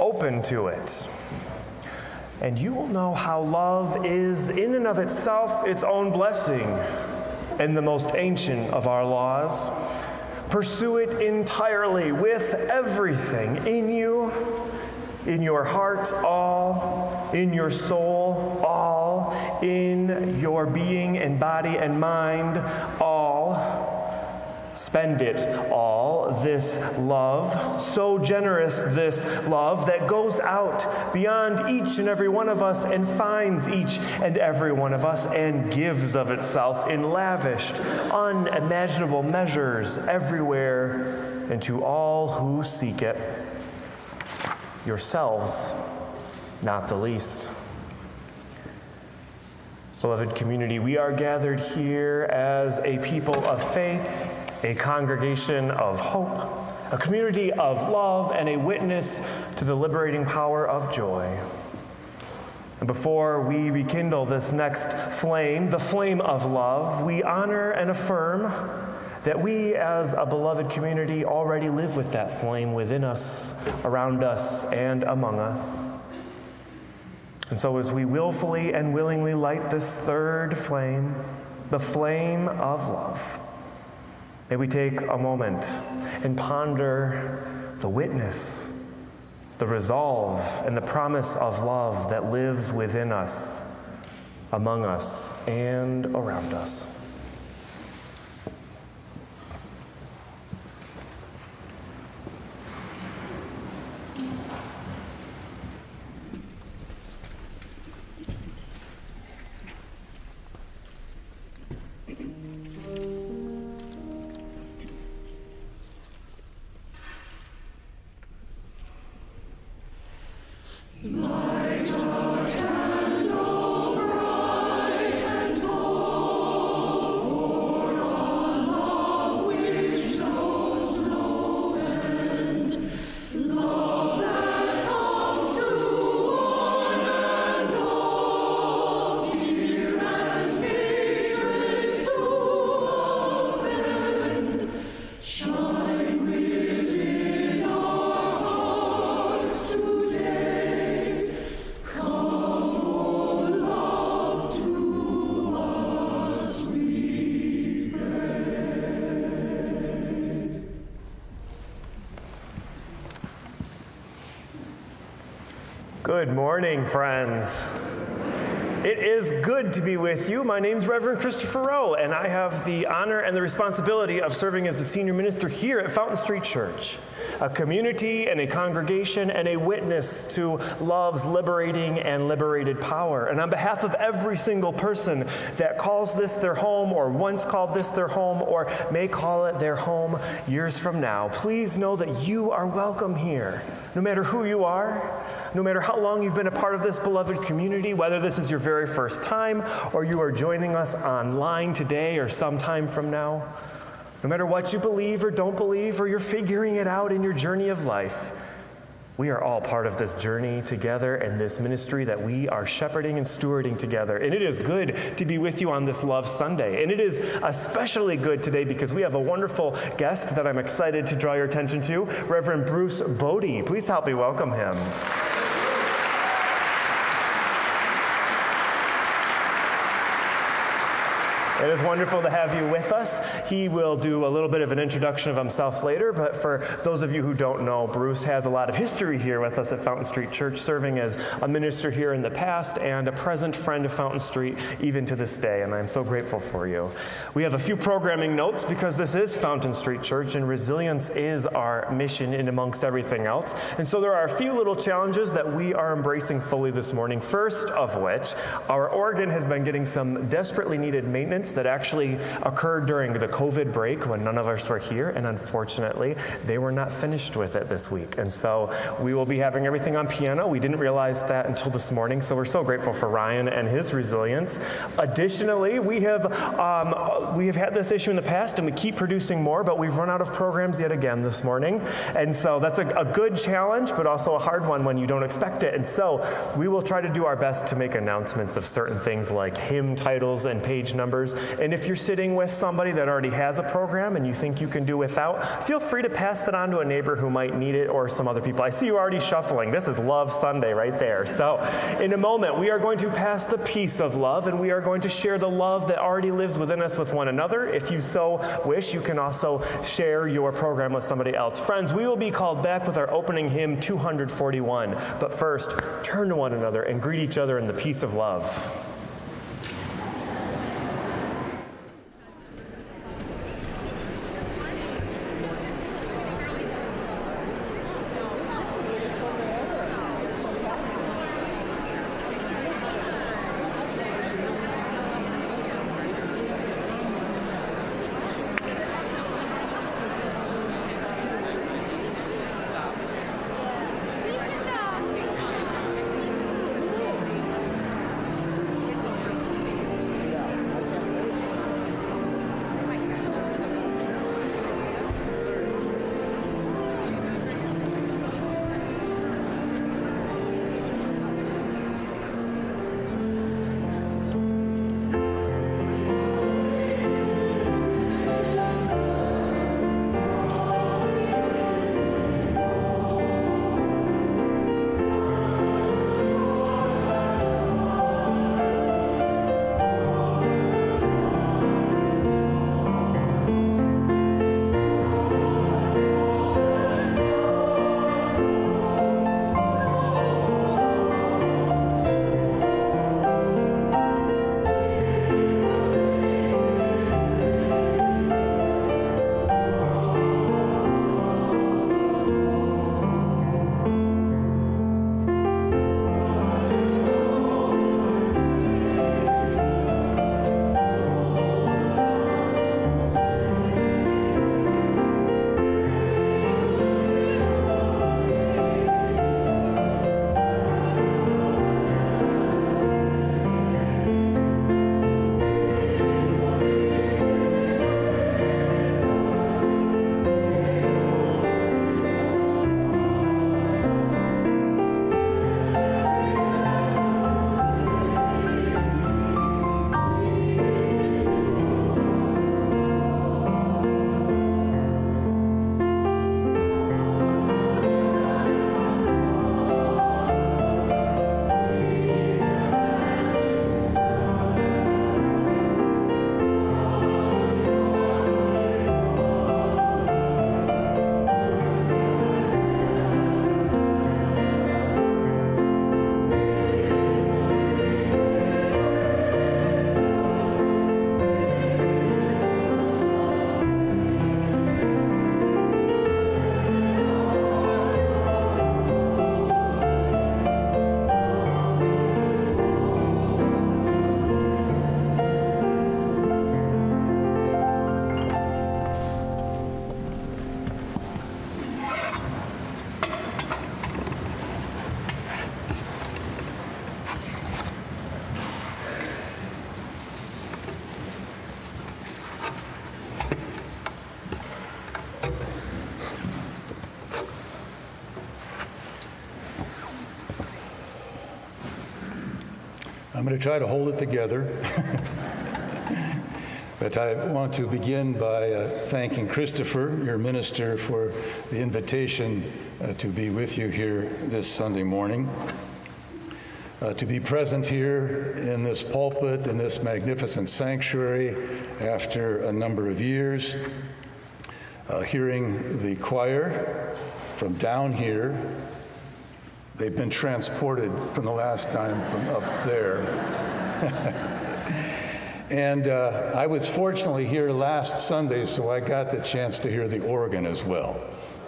open to it. And you will know how love is in and of itself its own blessing and the most ancient of our laws. Pursue it entirely with everything in you, in your heart, all, in your soul, all, in your being and body and mind, all. Spend it all, this love, so generous this love that goes out beyond each and every one of us and finds each and every one of us and gives of itself in lavished, unimaginable measures everywhere and to all who seek it. Yourselves, not the least. Beloved community, we are gathered here as a people of faith, a congregation of hope, a community of love, and a witness to the liberating power of joy. And before we rekindle this next flame, the flame of love, we honor and affirm that we as a beloved community already live with that flame within us, around us, and among us. And so as we willfully and willingly light this third flame, the flame of love, may we take a moment and ponder the witness, the resolve, and the promise of love that lives within us, among us, and around us. Good morning, friends. It is good to be with you. My name's Reverend Christopher Rowe, and I have the honor and the responsibility of serving as the senior minister here at Fountain Street Church, a community and a congregation and a witness to love's liberating and liberated power. And on behalf of every single person that calls this their home or once called this their home or may call it their home years from now, please know that you are welcome here. No matter who you are, no matter how long you've been a part of this beloved community, whether this is your very first time or you are joining us online today or sometime from now, no matter what you believe or don't believe or you're figuring it out in your journey of life, we are all part of this journey together and this ministry that we are shepherding and stewarding together. And it is good to be with you on this Love Sunday. And it is especially good today because we have a wonderful guest that I'm excited to draw your attention to, Reverend Bruce Bodie. Please help me welcome him. It is wonderful to have you with us. He will do a little bit of an introduction of himself later, but for those of you who don't know, Bruce has a lot of history here with us at Fountain Street Church, serving as a minister here in the past and a present friend of Fountain Street even to this day, and I'm so grateful for you. We have a few programming notes because this is Fountain Street Church, and resilience is our mission in amongst everything else. And so there are a few little challenges that we are embracing fully this morning, first of which, our organ has been getting some desperately needed maintenance that actually occurred during the COVID break when none of us were here, and unfortunately, they were not finished with it this week. And so we will be having everything on piano. We didn't realize that until this morning, so we're so grateful for Ryan and his resilience. Additionally, we have had this issue in the past, and we keep producing more, but we've run out of programs yet again this morning. And so that's a good challenge, but also a hard one when you don't expect it. And so we will try to do our best to make announcements of certain things like hymn titles and page numbers members. And if you're sitting with somebody that already has a program and you think you can do without, feel free to pass it on to a neighbor who might need it or some other people. I see you already shuffling. This is Love Sunday right there. So in a moment, we are going to pass the peace of love, and we are going to share the love that already lives within us with one another. If you so wish, you can also share your program with somebody else. Friends, we will be called back with our opening hymn 241. But first, turn to one another and greet each other in the peace of love. I'm going to try to hold it together. But I want to begin by thanking Christopher, your minister, for the invitation to be with you here this Sunday morning. To be present here in this pulpit, in this magnificent sanctuary, after a number of years, hearing the choir from down here. They've been transported from the last time from up there. And I was fortunately here last Sunday, so I got the chance to hear the organ as well.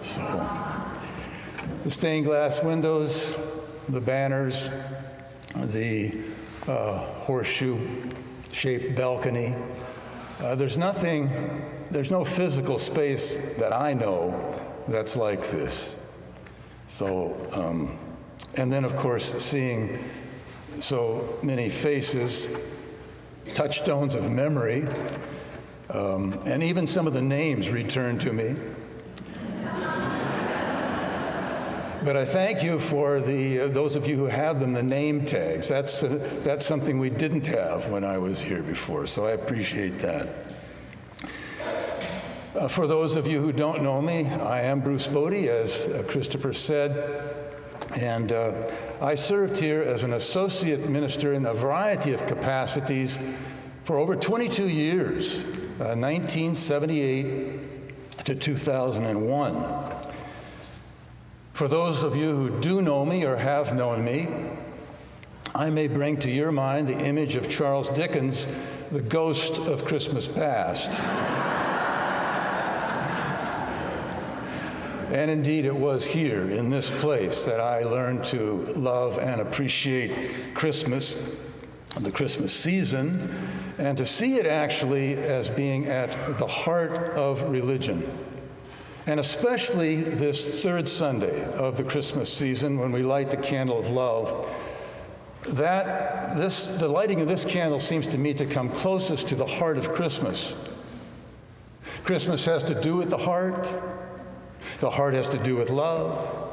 So, the stained glass windows, the banners, the horseshoe-shaped balcony. There's no physical space that I know that's like this. So, and then of course, seeing so many faces, touchstones of memory, and even some of the names returned to me. But I thank you for those of you who have them, the name tags. That's something we didn't have when I was here before, so I appreciate that. For those of you who don't know me, I am Bruce Bodie, as Christopher said, and I served here as an associate minister in a variety of capacities for over 22 years, 1978 to 2001. For those of you who do know me or have known me, I may bring to your mind the image of Charles Dickens' The Ghost of Christmas Past. And indeed, it was here in this place that I learned to love and appreciate Christmas, the Christmas season, and to see it actually as being at the heart of religion. And especially this third Sunday of the Christmas season, when we light the candle of love, the lighting of this candle seems to me to come closest to the heart of Christmas. Christmas has to do with the heart. The heart has to do with love.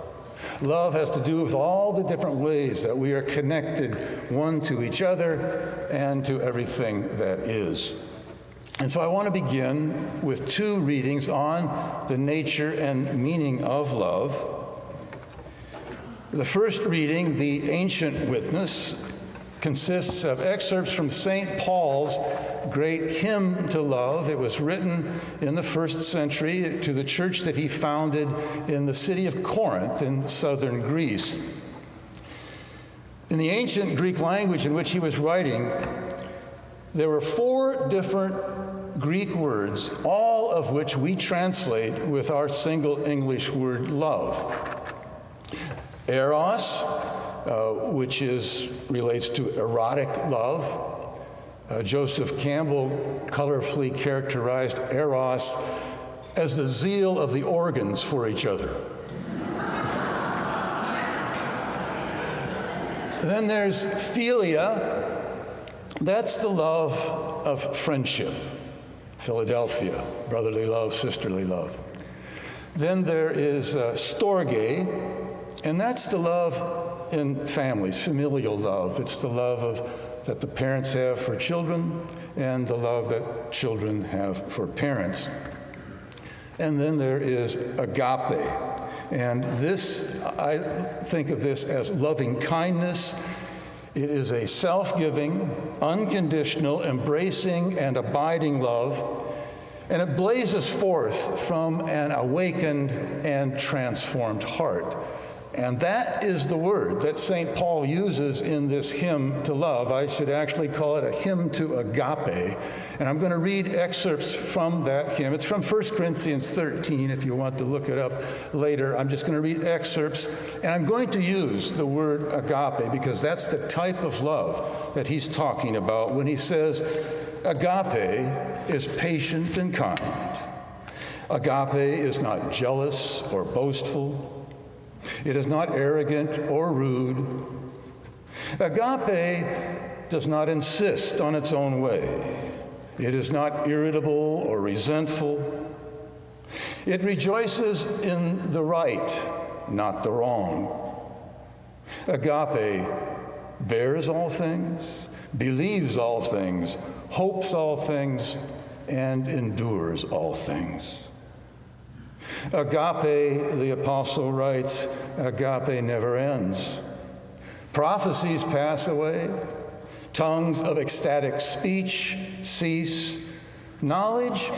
Love has to do with all the different ways that we are connected, one to each other and to everything that is. And so I want to begin with two readings on the nature and meaning of love. The first reading, The Ancient Witness, consists of excerpts from St. Paul's great hymn to love. It was written in the first century to the church that he founded in the city of Corinth in southern Greece. In the ancient Greek language in which he was writing, there were 4 different Greek words, all of which we translate with our single English word love. Eros, which relates to erotic love. Joseph Campbell colorfully characterized Eros as the zeal of the organs for each other. Then there's Philia. That's the love of friendship. Philadelphia, brotherly love, sisterly love. Then there is Storge, and that's the love in families, familial love. It's the love that the parents have for children and the love that children have for parents. And then there is agape. And this, I think of this as loving kindness. It is a self-giving, unconditional, embracing, and abiding love. And it blazes forth from an awakened and transformed heart. And that is the word that St. Paul uses in this hymn to love. I should actually call it a hymn to agape. And I'm going to read excerpts from that hymn. It's from 1 Corinthians 13, if you want to look it up later. I'm just going to read excerpts. And I'm going to use the word agape because that's the type of love that he's talking about when he says, agape is patient and kind. Agape is not jealous or boastful. It is not arrogant or rude. Agape does not insist on its own way. It is not irritable or resentful. It rejoices in the right, not the wrong. Agape bears all things, believes all things, hopes all things, and endures all things. Agape, the apostle writes, agape never ends. Prophecies pass away. Tongues of ecstatic speech cease. Knowledge,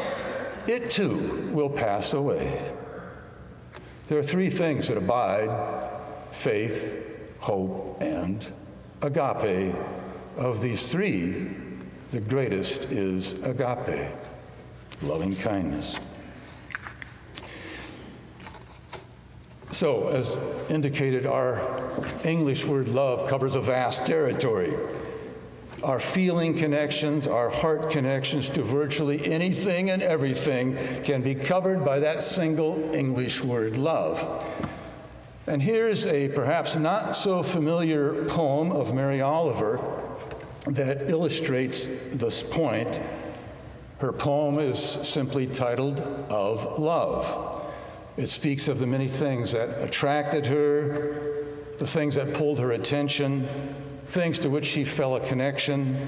it too will pass away. There are 3 things that abide: faith, hope, and agape. Of these 3, the greatest is agape, loving kindness. So, as indicated, our English word love covers a vast territory. Our feeling connections, our heart connections to virtually anything and everything can be covered by that single English word love. And here's a perhaps not so familiar poem of Mary Oliver that illustrates this point. Her poem is simply titled Of Love. It speaks of the many things that attracted her, the things that pulled her attention, things to which she felt a connection,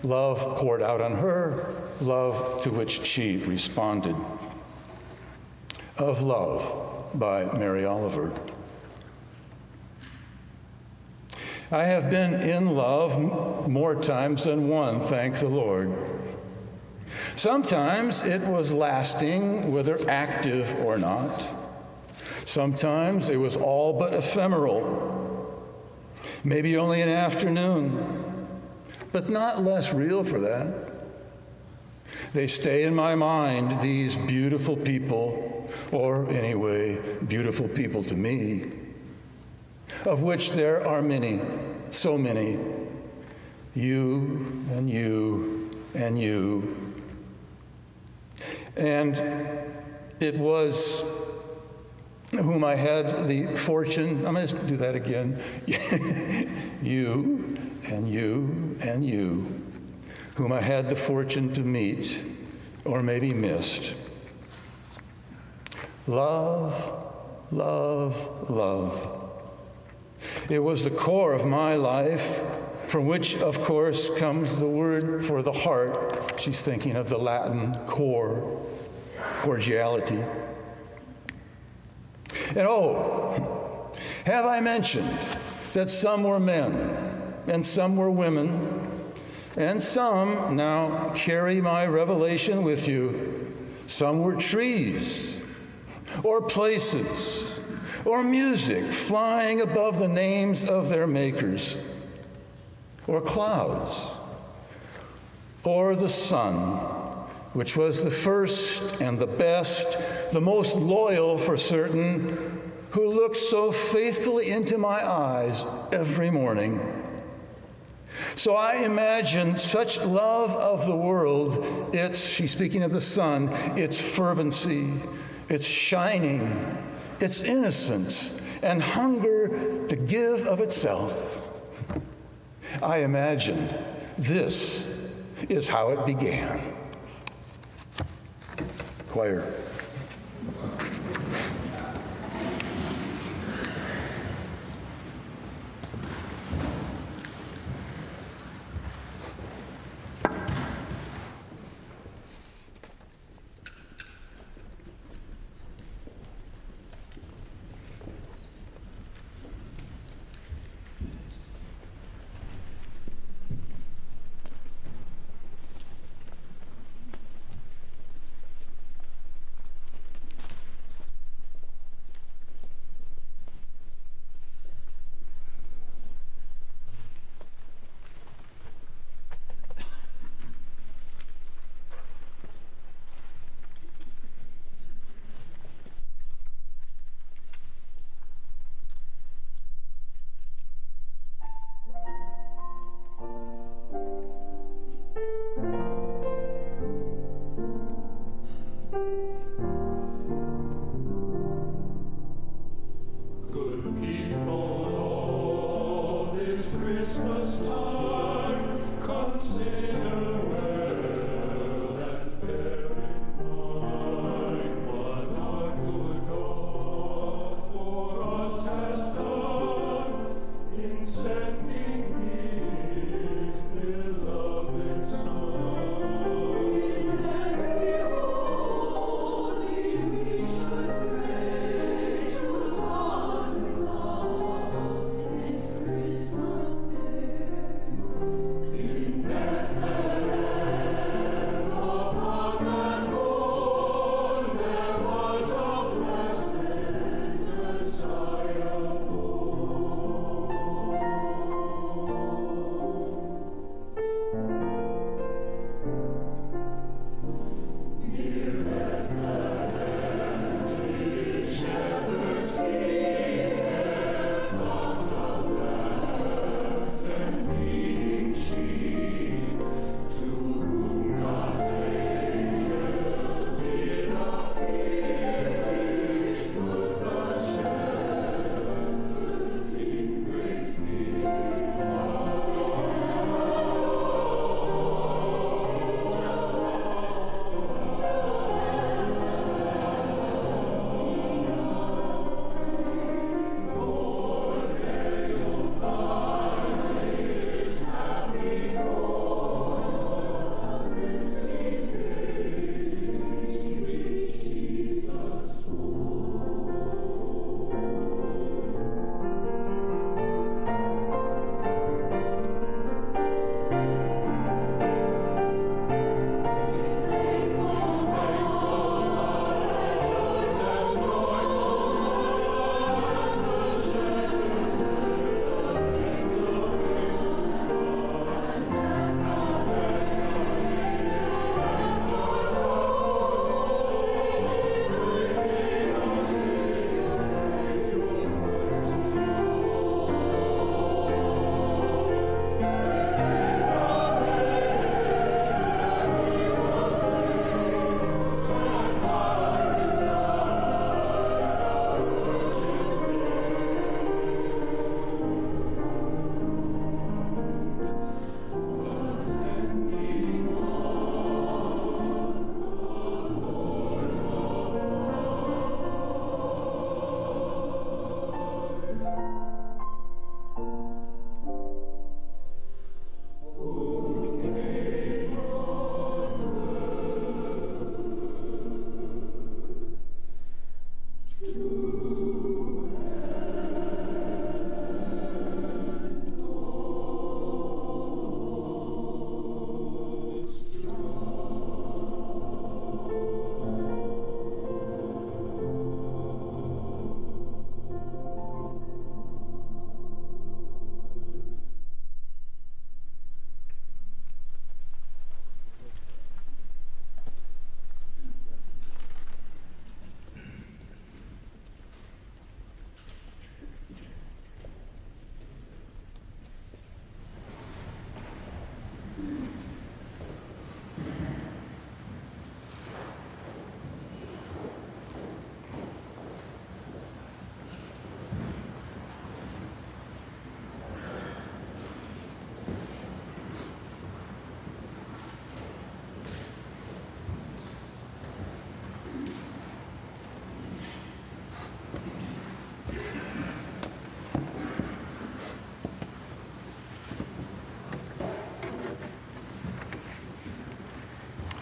love poured out on her, love to which she responded. Of Love by Mary Oliver. I have been in love more times than one, thank the Lord. Sometimes it was lasting, whether active or not. Sometimes it was all but ephemeral, maybe only an afternoon, but not less real for that. They stay in my mind, these beautiful people, or anyway, beautiful people to me, of which there are many, so many, you and you and you. And it was whom I had the fortune, I'm going to do that again, you and you and you, whom I had the fortune to meet, or maybe missed. Love, love, love. It was the core of my life, from which, of course, comes the word for the heart. She's thinking of the Latin core, cordiality. And oh, have I mentioned that some were men and some were women, and some, now carry my revelation with you, some were trees, or places, or music flying above the names of their makers, or clouds, or the sun, which was the first and the best, the most loyal for certain, who looks so faithfully into my eyes every morning. So I imagine such love of the world, she's speaking of the sun, its fervency, its shining, its innocence, and hunger to give of itself. I imagine this is how it began. Choir.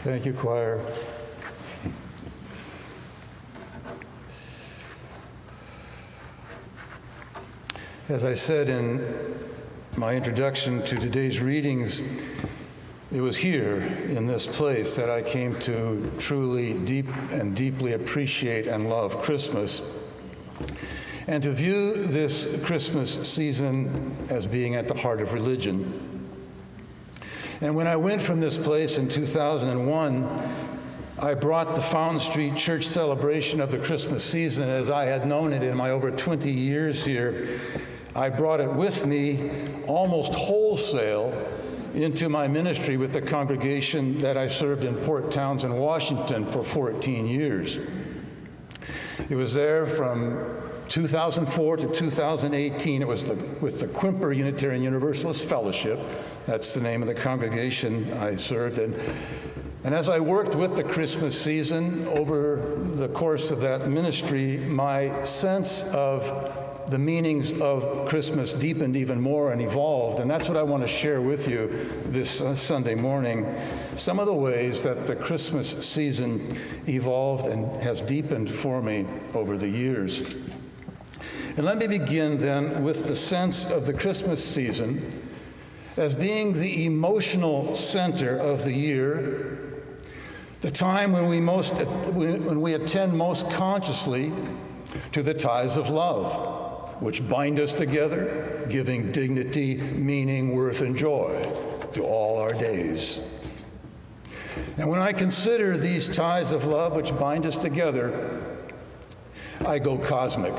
Thank you, choir. As I said in my introduction to today's readings, it was here in this place that I came to truly deeply appreciate and love Christmas, and to view this Christmas season as being at the heart of religion. And when I went from this place in 2001, I brought the Fountain Street Church celebration of the Christmas season as I had known it in my over 20 years here. I brought it with me almost wholesale into my ministry with the congregation that I served in Port Townsend, Washington for 14 years. It was there from 2004 to 2018. It was with the Quimper Unitarian Universalist Fellowship. That's the name of the congregation I served in. And as I worked with the Christmas season over the course of that ministry, my sense of the meanings of Christmas deepened even more and evolved. And that's what I want to share with you this Sunday morning. Some of the ways that the Christmas season evolved and has deepened for me over the years. And let me begin then with the sense of the Christmas season as being the emotional center of the year, the time when we attend most consciously to the ties of love, which bind us together, giving dignity, meaning, worth, and joy to all our days. And when I consider these ties of love which bind us together, I go cosmic.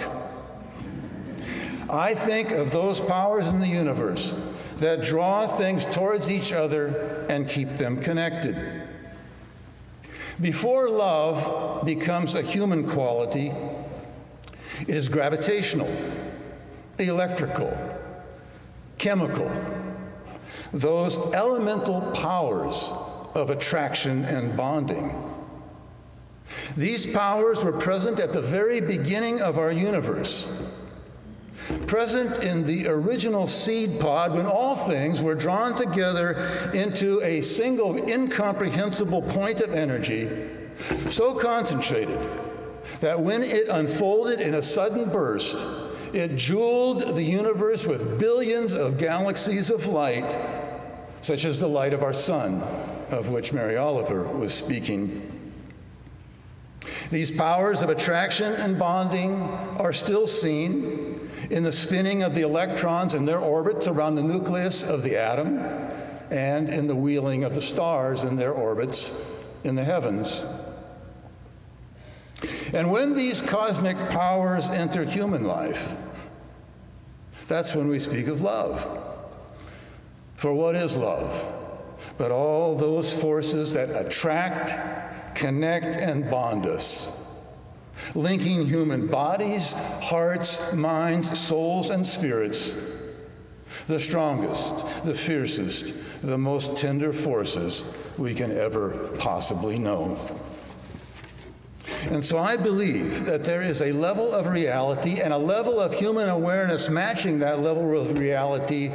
I think of those powers in the universe that draw things towards each other and keep them connected. Before love becomes a human quality, it is gravitational, electrical, chemical, those elemental powers of attraction and bonding. These powers were present at the very beginning of our universe, present in the original seed pod when all things were drawn together into a single incomprehensible point of energy, so concentrated that when it unfolded in a sudden burst, it jeweled the universe with billions of galaxies of light, such as the light of our sun, of which Mary Oliver was speaking. These powers of attraction and bonding are still seen in the spinning of the electrons in their orbits around the nucleus of the atom, and in the wheeling of the stars in their orbits in the heavens. And when these cosmic powers enter human life, that's when we speak of love. For what is love but all those forces that attract, connect, and bond us, linking human bodies, hearts, minds, souls, and spirits, the strongest, the fiercest, the most tender forces we can ever possibly know. And so I believe that there is a level of reality and a level of human awareness matching that level of reality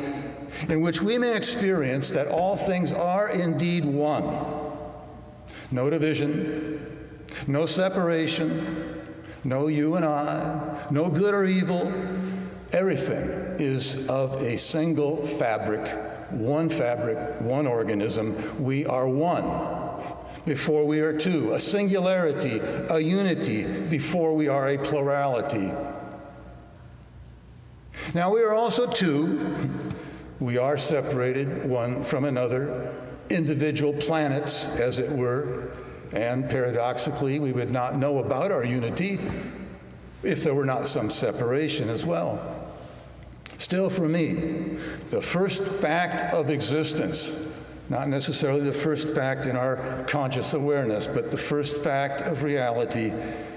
in which we may experience that all things are indeed one. No division, no separation, no you and I, no good or evil. Everything is of a single fabric, one organism. We are one before we are two, a singularity, a unity before we are a plurality. Now we are also two. We are separated one from another, individual planets, as it were, and paradoxically, we would not know about our unity if there were not some separation as well. Still, for me, the first fact of existence, not necessarily the first fact in our conscious awareness, but the first fact of reality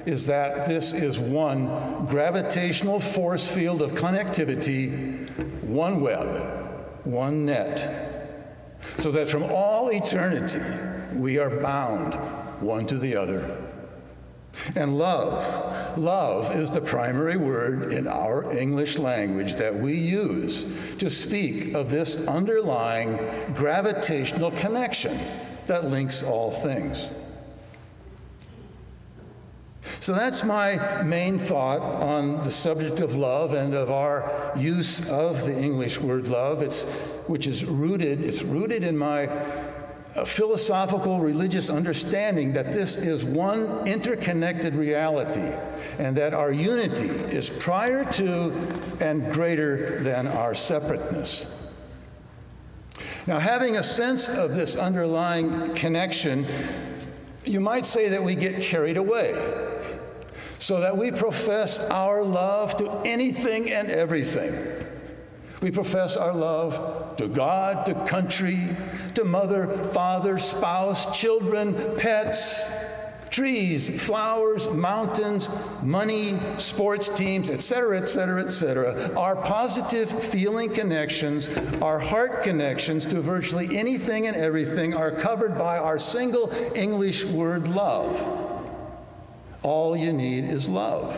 is that this is one gravitational force field of connectivity, one web, one net, so that from all eternity we are bound one to the other. And love is the primary word in our English language that we use to speak of this underlying gravitational connection that links all things. So that's my main thought on the subject of love and of our use of the English word love, which is rooted in my philosophical religious understanding that this is one interconnected reality and that our unity is prior to and greater than our separateness. Now, having a sense of this underlying connection, you might say that we get carried away, so that we profess our love to anything and everything. We profess our love to God, to country, to mother, father, spouse, children, pets, trees, flowers, mountains, money, sports teams, etc., etc., etc. Our positive feeling connections, our heart connections to virtually anything and everything are covered by our single English word love. All you need is love.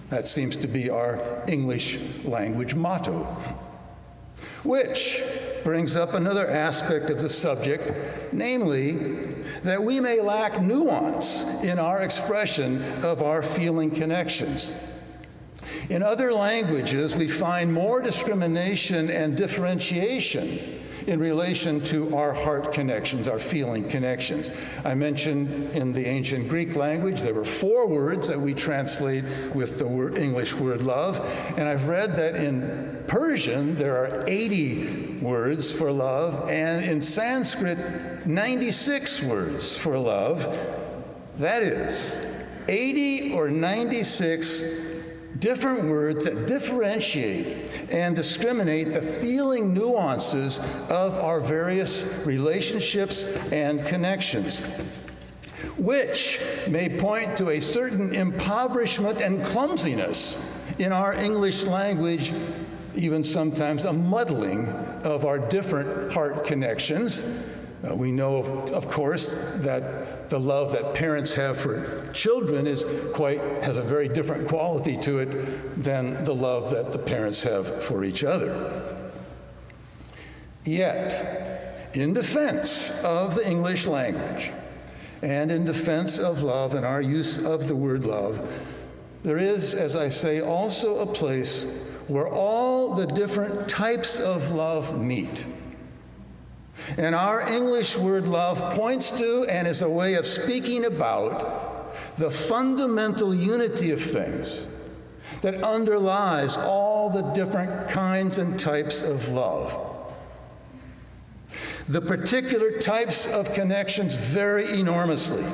That seems to be our English language motto. Which brings up another aspect of the subject, namely that we may lack nuance in our expression of our feeling connections. In other languages, we find more discrimination and differentiation in relation to our heart connections, our feeling connections. I mentioned in the ancient Greek language, there were 4 words that we translate with the English word love, and I've read that in Persian there are 80 words for love, and in Sanskrit 96 words for love. That is 80 or 96 different words that differentiate and discriminate the feeling nuances of our various relationships and connections, which may point to a certain impoverishment and clumsiness in our English language, even sometimes a muddling of our different heart connections. We know, of course, that the love that parents have for children has a very different quality to it than the love that the parents have for each other. Yet, in defense of the English language and in defense of love and our use of the word love, there is, as I say, also a place where all the different types of love meet. And our English word love points to and is a way of speaking about the fundamental unity of things that underlies all the different kinds and types of love. The particular types of connections vary enormously,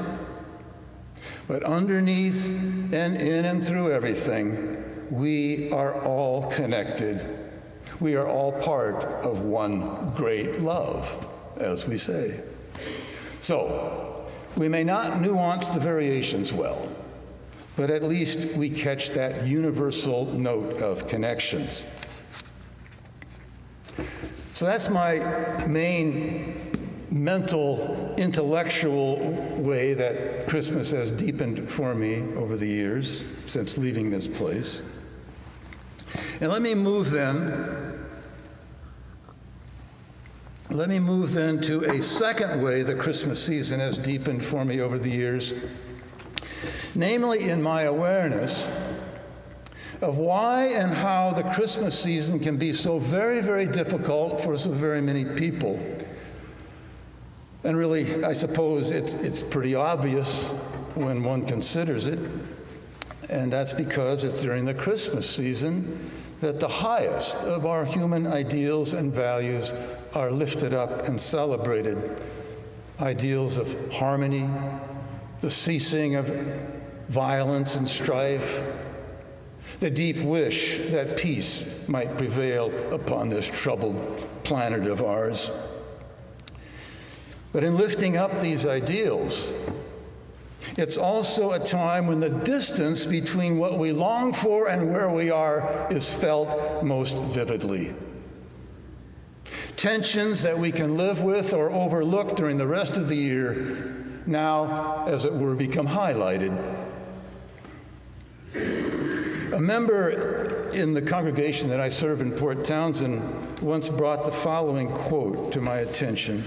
but underneath and in and through everything, we are all connected. We are all part of one great love, as we say. So, we may not nuance the variations well, but at least we catch that universal note of connections. So that's my main mental, intellectual way that Christmas has deepened for me over the years since leaving this place. And let me move then to a second way the Christmas season has deepened for me over the years, namely in my awareness of why and how the Christmas season can be so very, very difficult for so very many people. And really, I suppose it's pretty obvious when one considers it, and that's because it's during the Christmas season that the highest of our human ideals and values are lifted up and celebrated. Ideals of harmony, the ceasing of violence and strife, the deep wish that peace might prevail upon this troubled planet of ours. But in lifting up these ideals, it's also a time when the distance between what we long for and where we are is felt most vividly. Tensions that we can live with or overlook during the rest of the year now, as it were, become highlighted. A member in the congregation that I serve in Port Townsend once brought the following quote to my attention.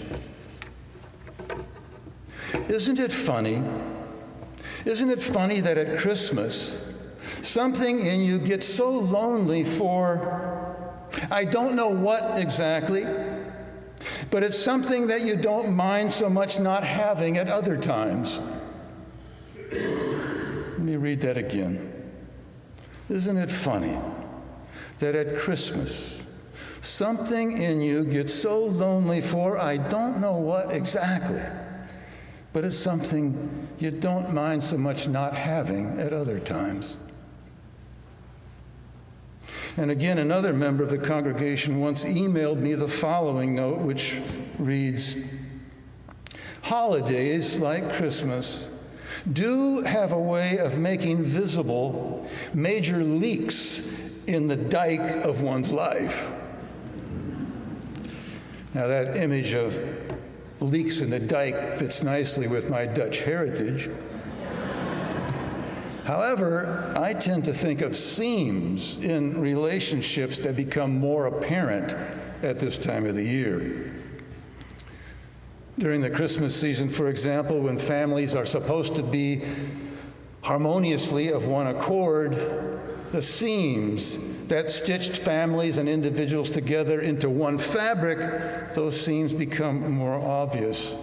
Isn't it funny? Isn't it funny that at Christmas, something in you gets so lonely for, I don't know what exactly, but it's something that you don't mind so much not having at other times? Let me read that again. Isn't it funny that at Christmas, something in you gets so lonely for, I don't know what exactly, but it's something you don't mind so much not having at other times? And again, another member of the congregation once emailed me the following note, which reads, holidays like Christmas do have a way of making visible major leaks in the dike of one's life. Now, that image of leaks in the dike fits nicely with my Dutch heritage. However, I tend to think of seams in relationships that become more apparent at this time of the year. During the Christmas season, for example, when families are supposed to be harmoniously of one accord, the seams that stitched families and individuals together into one fabric, those seams become more obvious.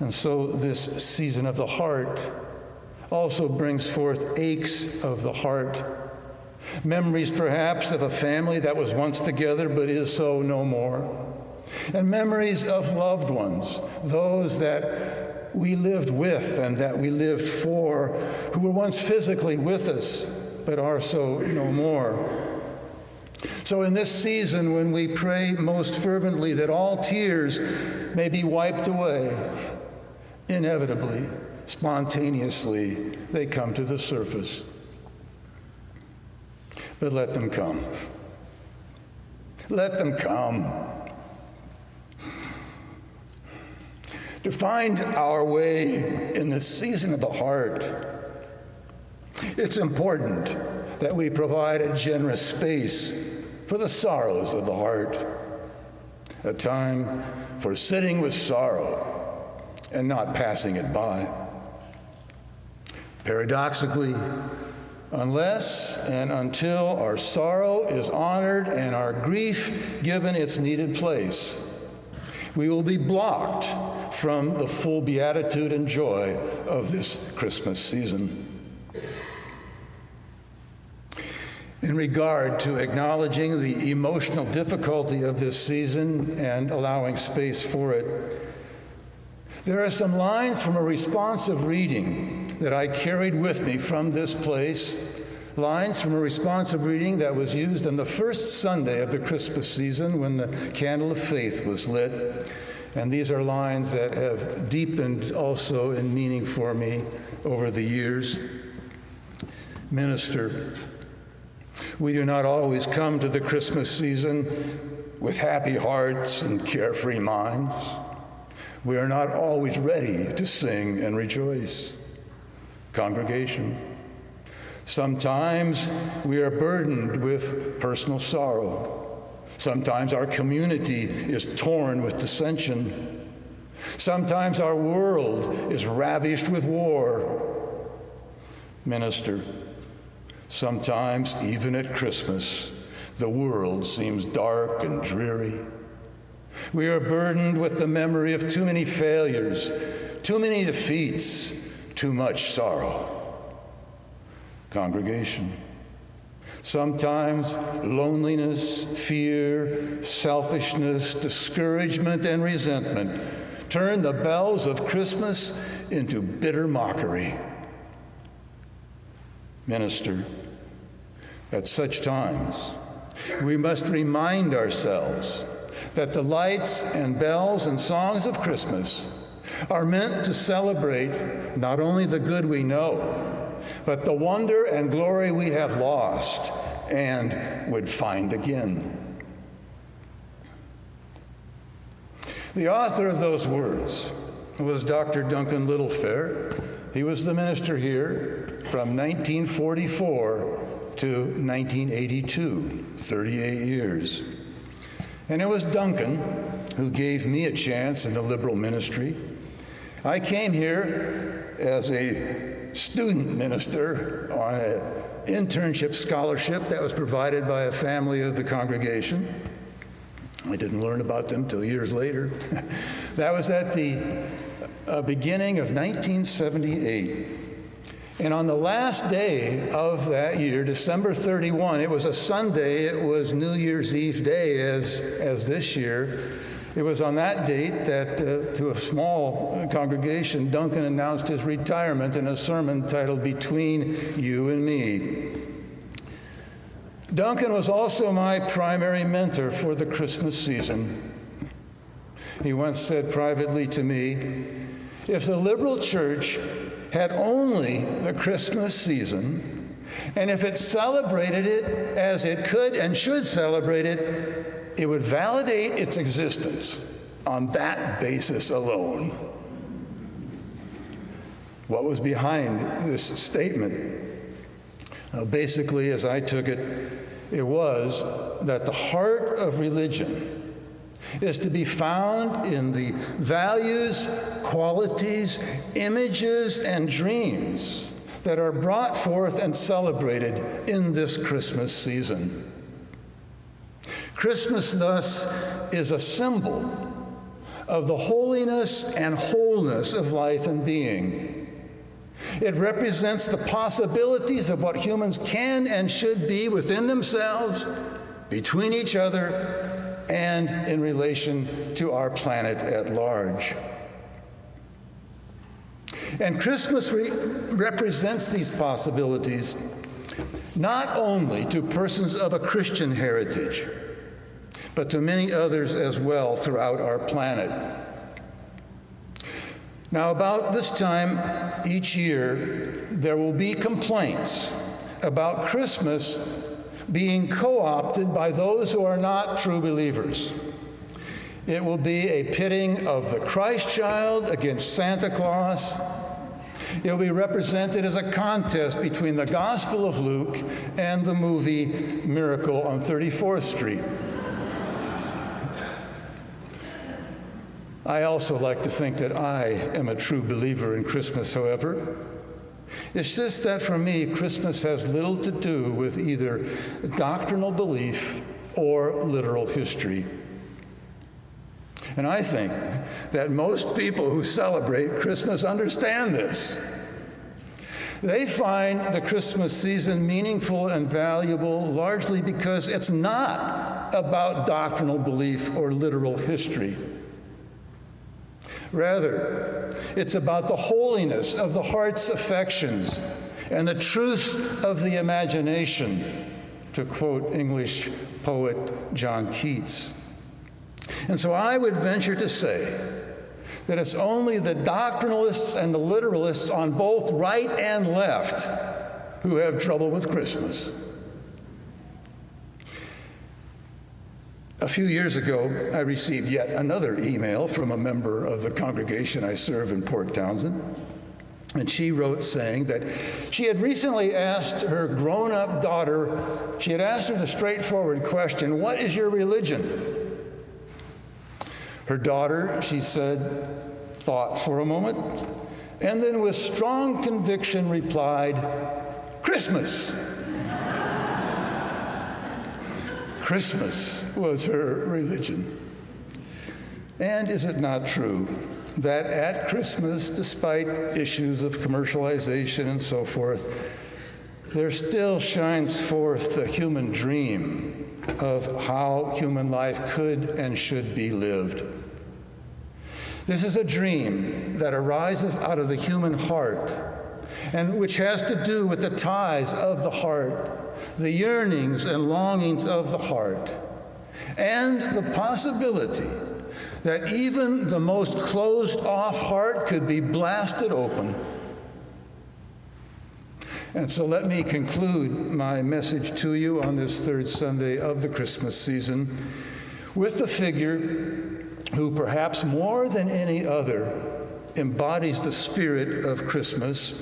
And so this season of the heart also brings forth aches of the heart, memories perhaps of a family that was once together but is so no more, and memories of loved ones, those that we lived with and that we lived for, who were once physically with us but are so no more. So in this season, when we pray most fervently that all tears may be wiped away, inevitably, spontaneously, they come to the surface. But let them come. Let them come. To find our way in the season of the heart, it's important that we provide a generous space for the sorrows of the heart, a time for sitting with sorrow and not passing it by. Paradoxically, unless and until our sorrow is honored and our grief given its needed place, we will be blocked from the full beatitude and joy of this Christmas season. In regard to acknowledging the emotional difficulty of this season and allowing space for it, there are some lines from a responsive reading that I carried with me from this place, lines from a responsive reading that was used on the first Sunday of the Christmas season when the candle of faith was lit. And these are lines that have deepened also in meaning for me over the years. Minister, we do not always come to the Christmas season with happy hearts and carefree minds. We are not always ready to sing and rejoice. Congregation, sometimes we are burdened with personal sorrow. Sometimes our community is torn with dissension. Sometimes our world is ravished with war. Minister, sometimes, even at Christmas, the world seems dark and dreary. We are burdened with the memory of too many failures, too many defeats, too much sorrow. Congregation, sometimes loneliness, fear, selfishness, discouragement, and resentment turn the bells of Christmas into bitter mockery. Minister, at such times, we must remind ourselves that the lights and bells and songs of Christmas are meant to celebrate not only the good we know, but the wonder and glory we have lost and would find again. The author of those words was Dr. Duncan Littlefair. He was the minister here from 1944 to 1982, 38 years. And it was Duncan who gave me a chance in the liberal ministry. I came here as a student minister on an internship scholarship that was provided by a family of the congregation. I didn't learn about them till years later. That was at the beginning of 1978. And on the last day of that year, December 31, it was a Sunday, it was New Year's Eve day as this year. It was on that date that, to a small congregation, Duncan announced his retirement in a sermon titled Between You and Me. Duncan was also my primary mentor for the Christmas season. He once said privately to me, "If the liberal church had only the Christmas season, and if it celebrated it as it could and should celebrate it, it would validate its existence on that basis alone." What was behind this statement? Basically, as I took it, it was that the heart of religion is to be found in the values, qualities, images, and dreams that are brought forth and celebrated in this Christmas season. Christmas, thus, is a symbol of the holiness and wholeness of life and being. It represents the possibilities of what humans can and should be within themselves, between each other, and in relation to our planet at large. And Christmas represents these possibilities not only to persons of a Christian heritage, but to many others as well throughout our planet. Now, about this time each year, there will be complaints about Christmas being co-opted by those who are not true believers. It will be a pitting of the Christ child against Santa Claus. It will be represented as a contest between the Gospel of Luke and the movie Miracle on 34th Street. I also like to think that I am a true believer in Christmas, however. It's just that for me, Christmas has little to do with either doctrinal belief or literal history. And I think that most people who celebrate Christmas understand this. They find the Christmas season meaningful and valuable largely because it's not about doctrinal belief or literal history. Rather, it's about the holiness of the heart's affections and the truth of the imagination, to quote English poet John Keats. And so I would venture to say that it's only the doctrinalists and the literalists on both right and left who have trouble with Christmas. A few years ago, I received yet another email from a member of the congregation I serve in Port Townsend. And she wrote saying that she had recently asked her grown-up daughter, she had asked her the straightforward question, "What is your religion?" Her daughter, she said, thought for a moment, and then with strong conviction replied, "Christmas." Christmas was her religion. And is it not true that at Christmas, despite issues of commercialization and so forth, there still shines forth the human dream of how human life could and should be lived? This is a dream that arises out of the human heart and which has to do with the ties of the heart, the yearnings and longings of the heart, and the possibility that even the most closed-off heart could be blasted open. And so let me conclude my message to you on this third Sunday of the Christmas season with the figure who perhaps more than any other embodies the spirit of Christmas.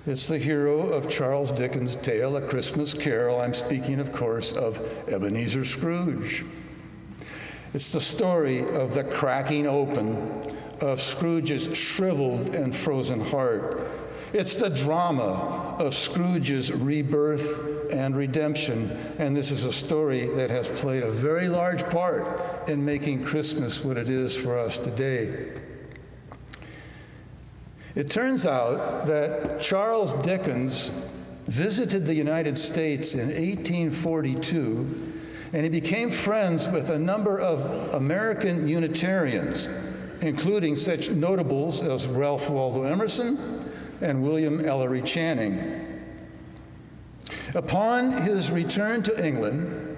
It's the hero of Charles Dickens' tale, A Christmas Carol. I'm speaking, of course, of Ebenezer Scrooge. It's the story of the cracking open of Scrooge's shriveled and frozen heart. It's the drama of Scrooge's rebirth and redemption, and this is a story that has played a very large part in making Christmas what it is for us today. It turns out that Charles Dickens visited the United States in 1842, and he became friends with a number of American Unitarians, including such notables as Ralph Waldo Emerson and William Ellery Channing. Upon his return to England,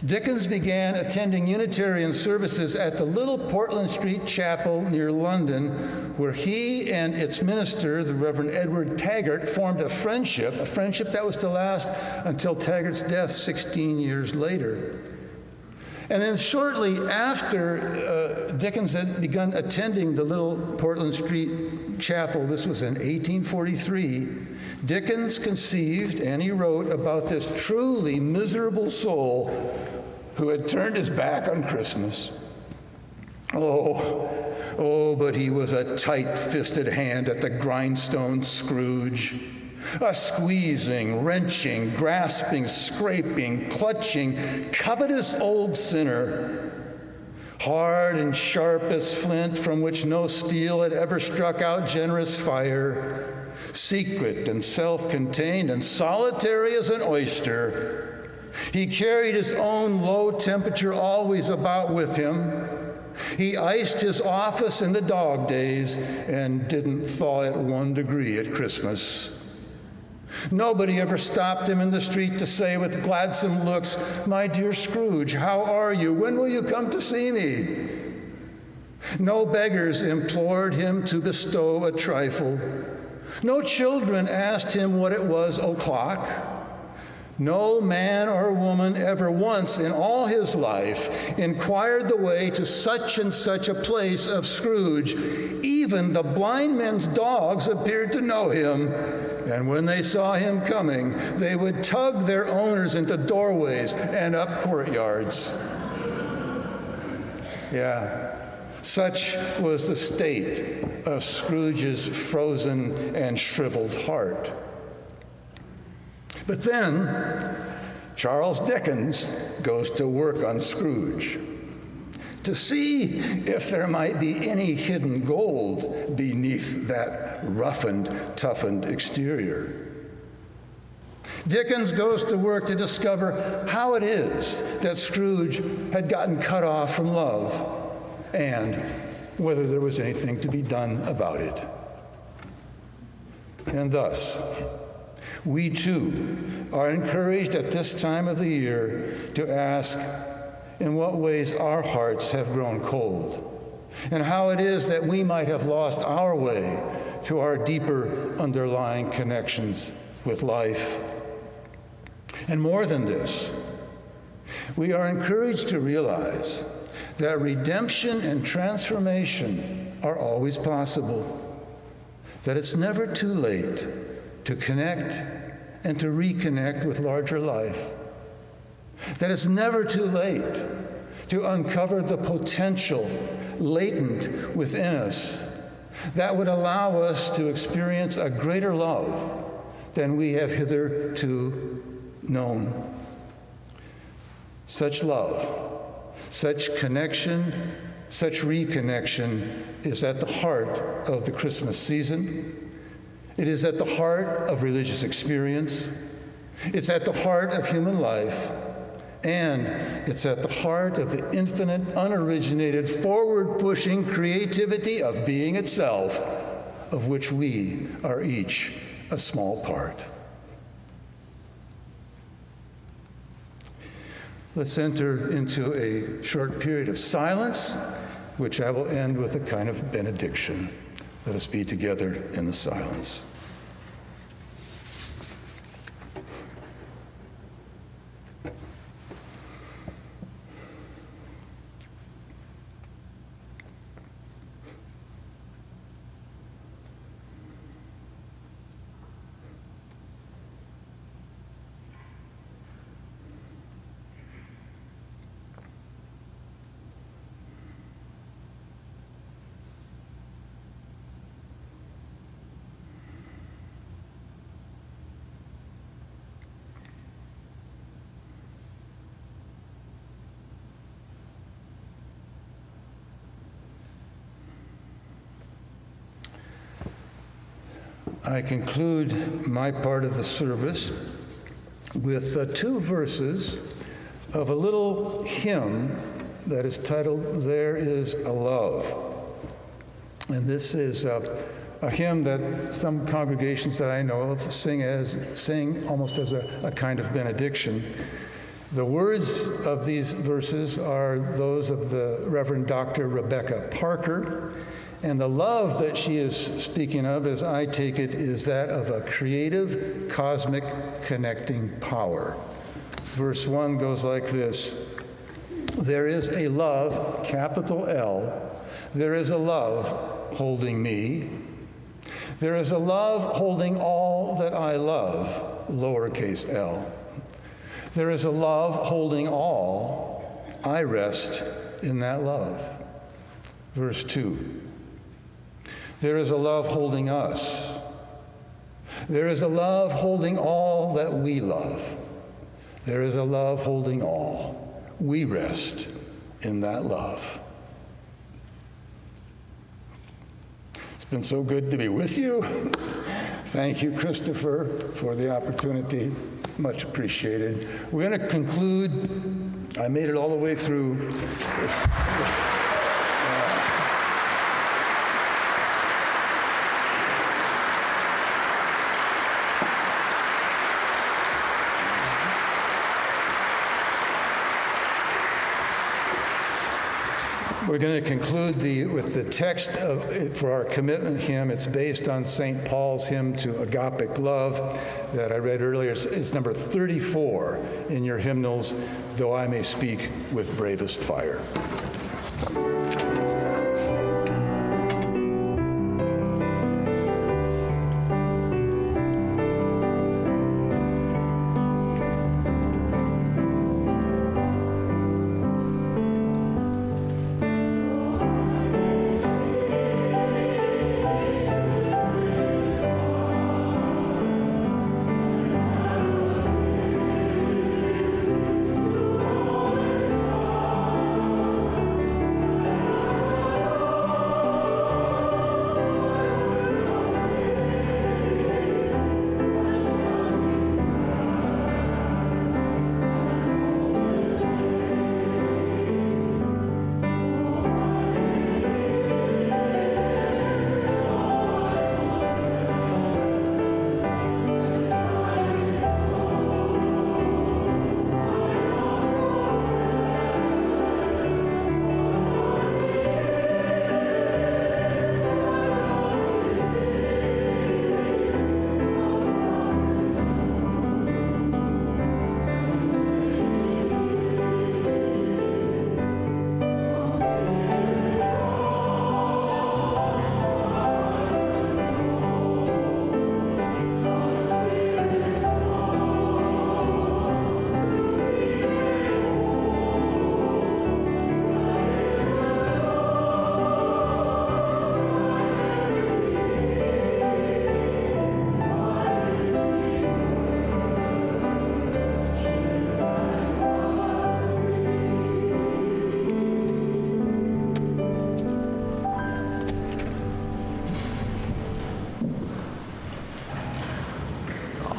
Dickens began attending Unitarian services at the little Portland Street Chapel near London, where he and its minister, the Reverend Edward Taggart, formed a friendship that was to last until Taggart's death 16 years later. And then shortly after Dickens had begun attending the little Portland Street Chapel, this was in 1843, Dickens conceived and he wrote about this truly miserable soul who had turned his back on Christmas. Oh, but he was a tight-fisted hand at the grindstone Scrooge. A squeezing, wrenching, grasping, scraping, clutching, covetous old sinner, hard and sharp as flint from which no steel had ever struck out generous fire, secret and self-contained and solitary as an oyster. He carried his own low temperature always about with him. He iced his office in the dog days and didn't thaw it 1 degree at Christmas. Nobody ever stopped him in the street to say with gladsome looks, "My dear Scrooge, how are you? When will you come to see me?" No beggars implored him to bestow a trifle. No children asked him what it was o'clock. No man or woman ever once in all his life inquired the way to such and such a place of Scrooge. Even the blind men's dogs appeared to know him, and when they saw him coming, they would tug their owners into doorways and up courtyards. Yeah, such was the state of Scrooge's frozen and shriveled heart. But then Charles Dickens goes to work on Scrooge to see if there might be any hidden gold beneath that roughened, toughened exterior. Dickens goes to work to discover how it is that Scrooge had gotten cut off from love and whether there was anything to be done about it. And thus, we too are encouraged at this time of the year to ask in what ways our hearts have grown cold, and how it is that we might have lost our way to our deeper underlying connections with life. And more than this, we are encouraged to realize that redemption and transformation are always possible, that it's never too late to connect and to reconnect with larger life. That it's never too late to uncover the potential latent within us that would allow us to experience a greater love than we have hitherto known. Such love, such connection, such reconnection is at the heart of the Christmas season. It is at the heart of religious experience. It's at the heart of human life. And it's at the heart of the infinite, unoriginated, forward-pushing creativity of being itself, of which we are each a small part. Let's enter into a short period of silence, which I will end with a kind of benediction. Let us be together in the silence. I conclude my part of the service with 2 verses of a little hymn that is titled, "There Is a Love." And this is a hymn that some congregations that I know of sing almost as a kind of benediction. The words of these verses are those of the Reverend Dr. Rebecca Parker, and the love that she is speaking of, as I take it, is that of a creative, cosmic, connecting power. Verse 1 goes like this: "There is a love, capital L, there is a love holding me. There is a love holding all that I love, lowercase l. There is a love holding all. I rest in that love." Verse 2. "There is a love holding us. There is a love holding all that we love. There is a love holding all. We rest in that love." It's been so good to be with you. Thank you, Christopher, for the opportunity. Much appreciated. We're going to conclude. I made it all the way through. We're going to conclude with the text for our commitment hymn. It's based on St. Paul's hymn to agapic love that I read earlier. It's number 34 in your hymnals, "Though I May Speak with Bravest Fire."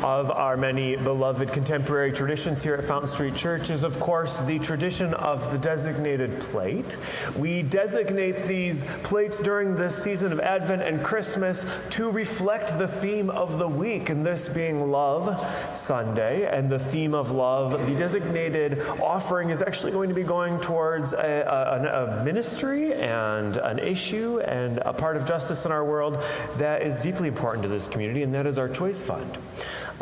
Of our many beloved contemporary traditions here at Fountain Street Church is, of course, the tradition of the designated plate. We designate these plates during this season of Advent and Christmas to reflect the theme of the week, and this being Love Sunday. And the theme of love, the designated offering is actually going to be going towards a ministry and an issue and a part of justice in our world that is deeply important to this community, and that is our Choice Fund.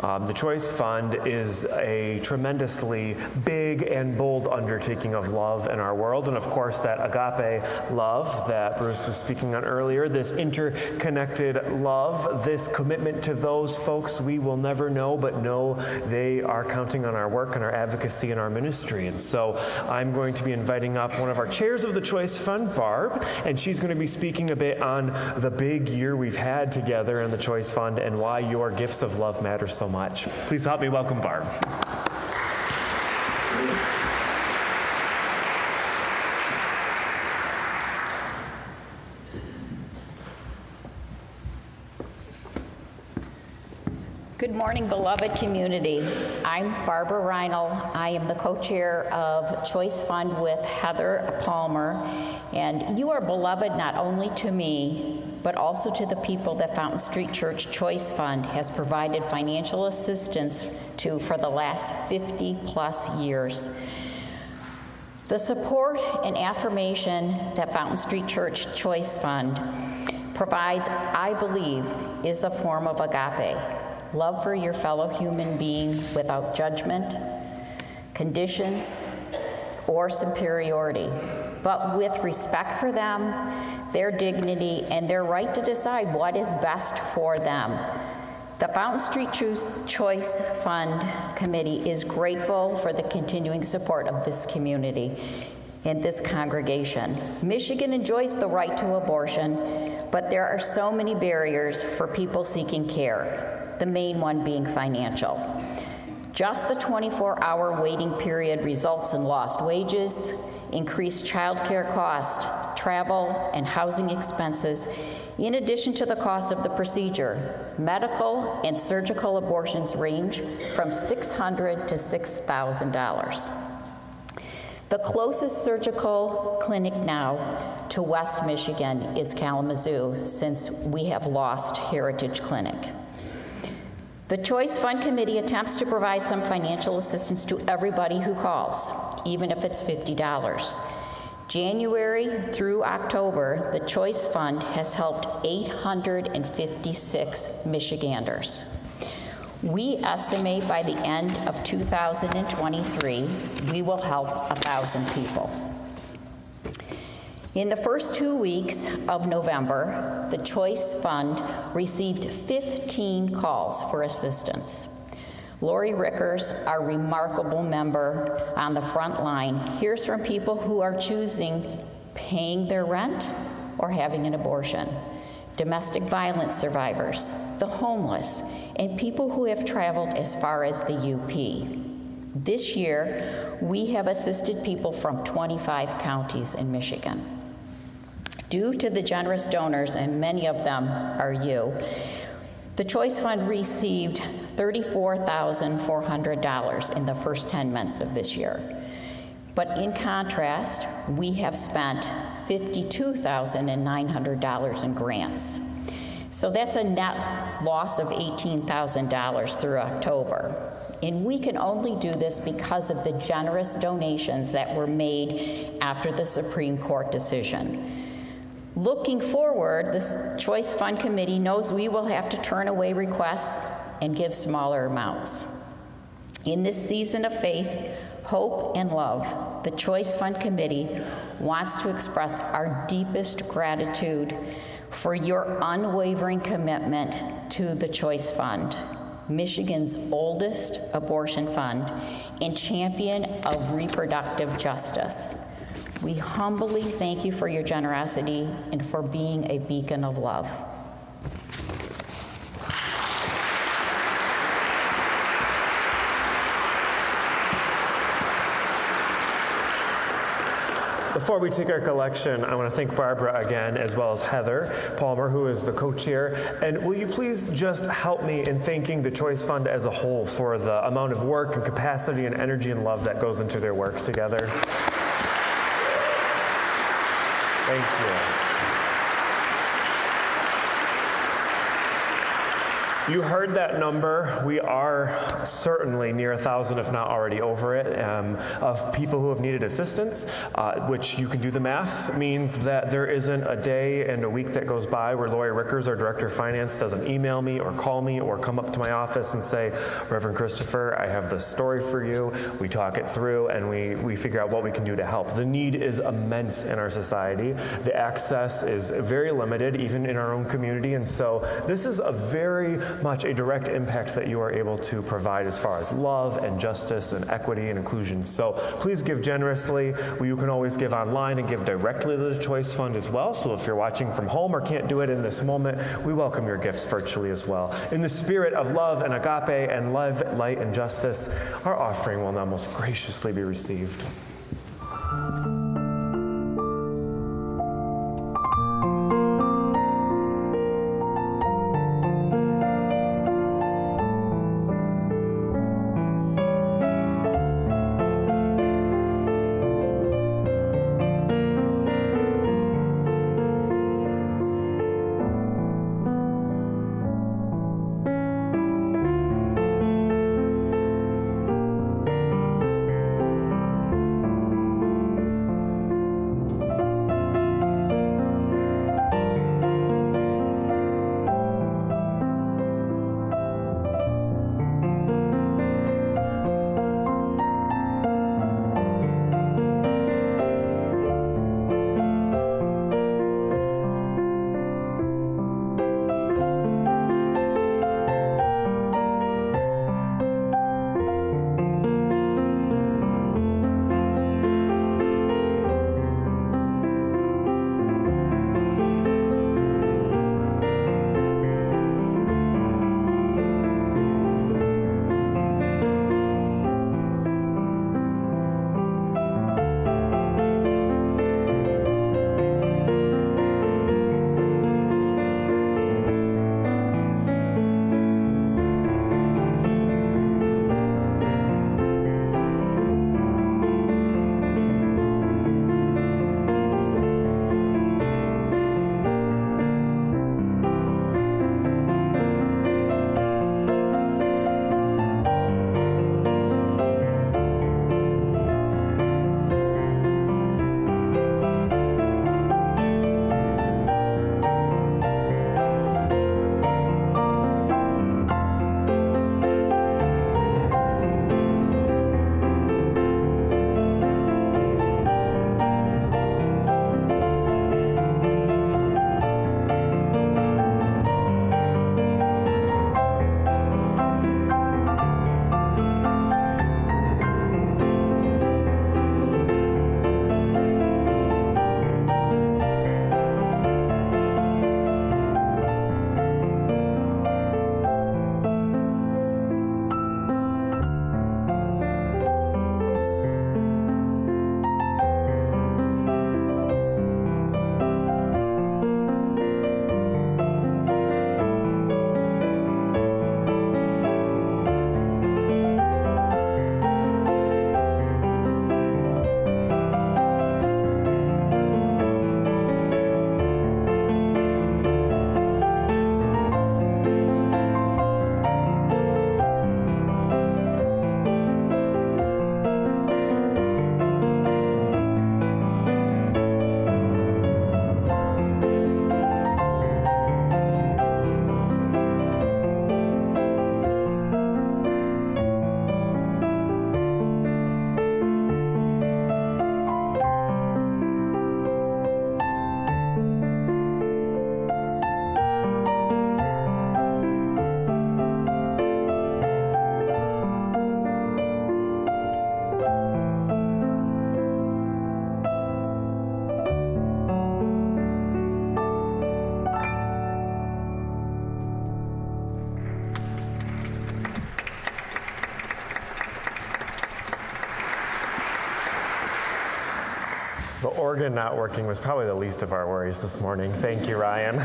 The Choice Fund is a tremendously big and bold undertaking of love in our world, and of course that agape love that Bruce was speaking on earlier, this interconnected love, this commitment to those folks we will never know, but know they are counting on our work and our advocacy and our ministry. And so I'm going to be inviting up one of our chairs of the Choice Fund, Barb, and she's going to be speaking a bit on the big year we've had together in the Choice Fund and why your gifts of love matter so much. Please help me welcome Barb. Good morning, beloved community. I'm Barbara Reinl. I am the co-chair of Choice Fund with Heather Palmer, and you are beloved not only to me, but also to the people that Fountain Street Church Choice Fund has provided financial assistance to for the last 50-plus years. The support and affirmation that Fountain Street Church Choice Fund provides, I believe, is a form of agape. Love for your fellow human being without judgment, conditions, or superiority, but with respect for them, their dignity, and their right to decide what is best for them. The Fountain Street Choice Fund Committee is grateful for the continuing support of this community and this congregation. Michigan enjoys the right to abortion, but there are so many barriers for people seeking care. The main one being financial. Just the 24-hour waiting period results in lost wages, increased childcare costs, travel and housing expenses, in addition to the cost of the procedure. Medical and surgical abortions range from $600 to $6,000. The closest surgical clinic now to West Michigan is Kalamazoo, since we have lost Heritage Clinic. The Choice Fund Committee attempts to provide some financial assistance to everybody who calls, even if it's $50. January through October, the Choice Fund has helped 856 Michiganders. We estimate by the end of 2023, we will help 1,000 people. In the first 2 weeks of November, the Choice Fund received 15 calls for assistance. Lori Rickers, our remarkable member on the front line, hears from people who are choosing paying their rent or having an abortion, domestic violence survivors, the homeless, and people who have traveled as far as the UP. This year, we have assisted people from 25 counties in Michigan. Due to the generous donors, and many of them are you, the Choice Fund received $34,400 in the first 10 months of this year. But in contrast, we have spent $52,900 in grants. So that's a net loss of $18,000 through October. And we can only do this because of the generous donations that were made after the Supreme Court decision. Looking forward, the Choice Fund Committee knows we will have to turn away requests and give smaller amounts. In this season of faith, hope, and love, the Choice Fund Committee wants to express our deepest gratitude for your unwavering commitment to the Choice Fund, Michigan's oldest abortion fund and champion of reproductive justice. We humbly thank you for your generosity and for being a beacon of love. Before we take our collection, I want to thank Barbara again, as well as Heather Palmer, who is the co-chair. And will you please just help me in thanking the Choice Fund as a whole for the amount of work and capacity and energy and love that goes into their work together. Thank you. You heard that number. We are certainly near 1,000, if not already over it, of people who have needed assistance, which you can do the math, means that there isn't a day and a week that goes by where Lori Rickers, our Director of Finance, doesn't email me or call me or come up to my office and say, Reverend Christopher, I have this story for you. We talk it through and we figure out what we can do to help. The need is immense in our society. The access is very limited, even in our own community, and so this is a very much a direct impact that you are able to provide as far as love and justice and equity and inclusion. So please give generously. You can always give online and give directly to the Choice Fund as well. So if you're watching from home or can't do it in this moment, we welcome your gifts virtually as well. In the spirit of love and agape and love, light, and justice, our offering will now most graciously be received. organ not working was probably the least of our worries this morning. Thank you, Ryan.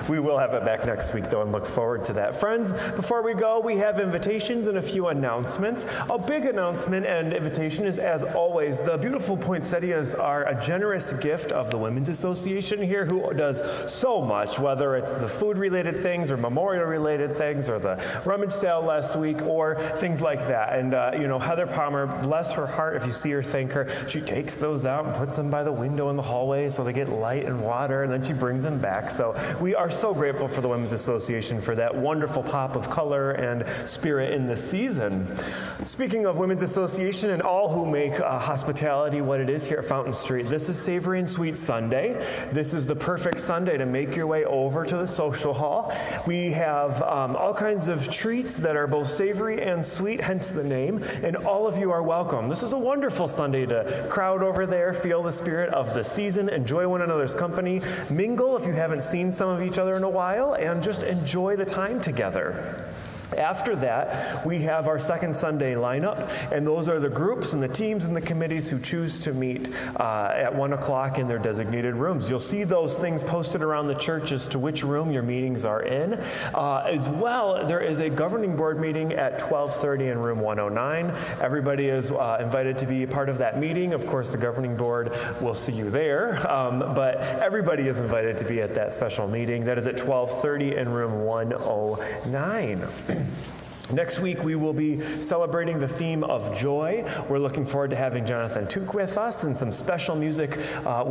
We will have it back next week, though, and look forward to that. Friends, before we go, we have invitations and a few announcements. A big announcement and invitation is, as always, the beautiful poinsettias are a generous gift of the Women's Association here, who does so much, whether it's the food-related things or memorial-related things or the rummage sale last week or things like that. And, Heather Palmer, bless her heart, if you see her, thank her. She takes those out and puts them by the window in the hallway so they get light and water, and then she brings them back. So we are so grateful for the Women's Association for that wonderful pop of color and spirit in the season. Speaking of Women's Association and all who make hospitality what it is here at Fountain Street, this is Savory and Sweet Sunday. This is the perfect Sunday to make your way over to the social hall. We have all kinds of treats that are both savory and sweet, hence the name, and all of you are welcome. This is a wonderful Sunday to crowd over there, feel the spirit of the season, enjoy one another's company, mingle if you haven't seen some of each other in a while, and just enjoy the time together. After that, we have our second Sunday lineup, and those are the groups and the teams and the committees who choose to meet at 1 o'clock in their designated rooms. You'll see those things posted around the church as to which room your meetings are in. As well, there is a governing board meeting at 12:30 in room 109. Everybody is invited to be a part of that meeting. Of course, the governing board will see you there, but everybody is invited to be at that special meeting. That is at 12:30 in room 109. Next week, we will be celebrating the theme of joy. We're looking forward to having Jonathan Took with us and some special music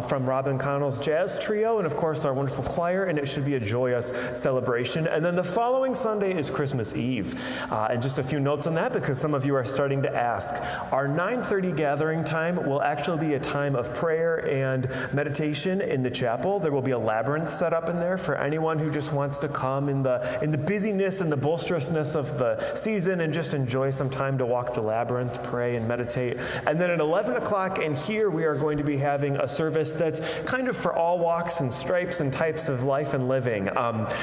from Robin Connell's jazz trio, and of course our wonderful choir, and it should be a joyous celebration. And then the following Sunday is Christmas Eve. And just a few notes on that, because some of you are starting to ask. Our 9:30 gathering time will actually be a time of prayer and meditation in the chapel. There will be a labyrinth set up in there for anyone who just wants to come in the busyness and the boisterousness of the season and just enjoy some time to walk the labyrinth, pray, and meditate. And then at 11 o'clock in here, we are going to be having a service that's kind of for all walks and stripes and types of life and living.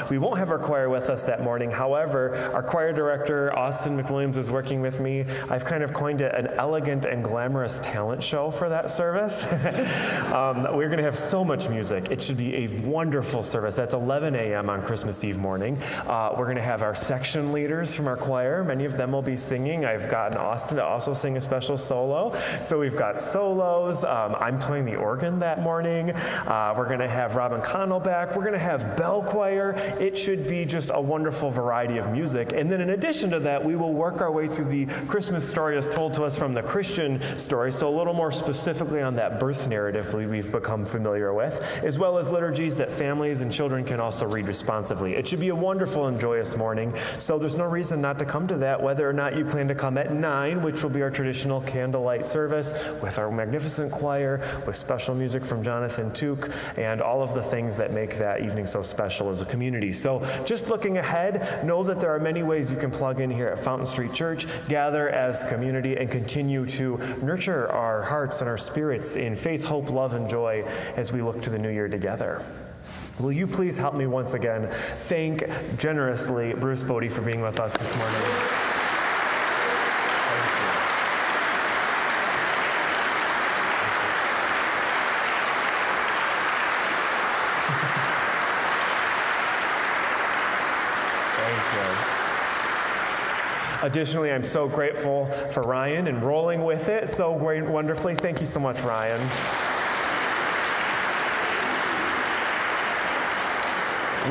We won't have our choir with us that morning. However, our choir director, Austin McWilliams, is working with me. I've kind of coined it an elegant and glamorous talent show for that service. We're going to have so much music. It should be a wonderful service. That's 11 a.m. on Christmas Eve morning. We're going to have our section leaders from our choir. Many of them will be singing. I've gotten Austin to also sing a special solo. So we've got solos. I'm playing the organ that morning. We're going to have Robin Connell back. We're going to have bell choir. It should be just a wonderful variety of music. And then in addition to that, we will work our way through the Christmas story as told to us from the Christian story, so a little more specifically on that birth narrative we've become familiar with, as well as liturgies that families and children can also read responsively. It should be a wonderful and joyous morning, so there's no reason not to come to that, whether or not you plan to come at 9, which will be our traditional candlelight service with our magnificent choir, with special music from Jonathan Took, and all of the things that make that evening so special as a community. So just looking ahead, know that there are many ways you can plug in here at Fountain Street Church, gather as community, and continue to nurture our hearts and our spirits in faith, hope, love, and joy as we look to the new year together. Will you please help me once again thank generously Bruce Bodie for being with us this morning. Additionally, I'm so grateful for Ryan and rolling with it so great, wonderfully. Thank you so much, Ryan.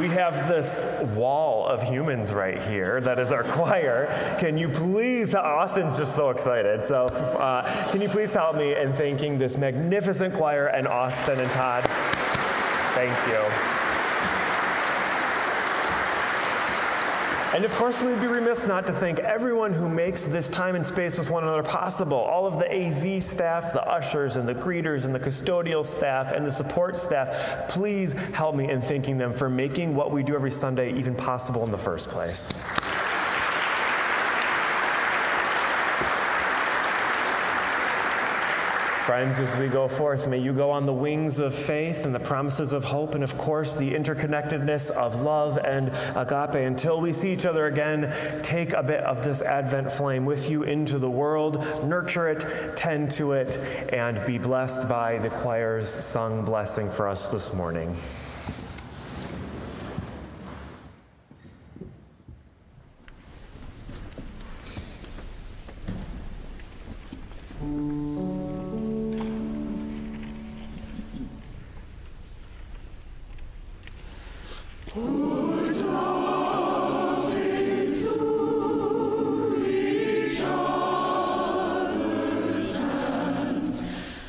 We have this wall of humans right here that is our choir. Can you please, Austin's just so excited, so can you please help me in thanking this magnificent choir and Austin and Todd? Thank you. And of course, we'd be remiss not to thank everyone who makes this time and space with one another possible. All of the AV staff, the ushers and the greeters and the custodial staff and the support staff. Please help me in thanking them for making what we do every Sunday even possible in the first place. Friends, as we go forth, may you go on the wings of faith and the promises of hope and, of course, the interconnectedness of love and agape. Until we see each other again, take a bit of this Advent flame with you into the world, nurture it, tend to it, and be blessed by the choir's sung blessing for us this morning.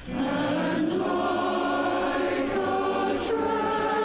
And like a treasure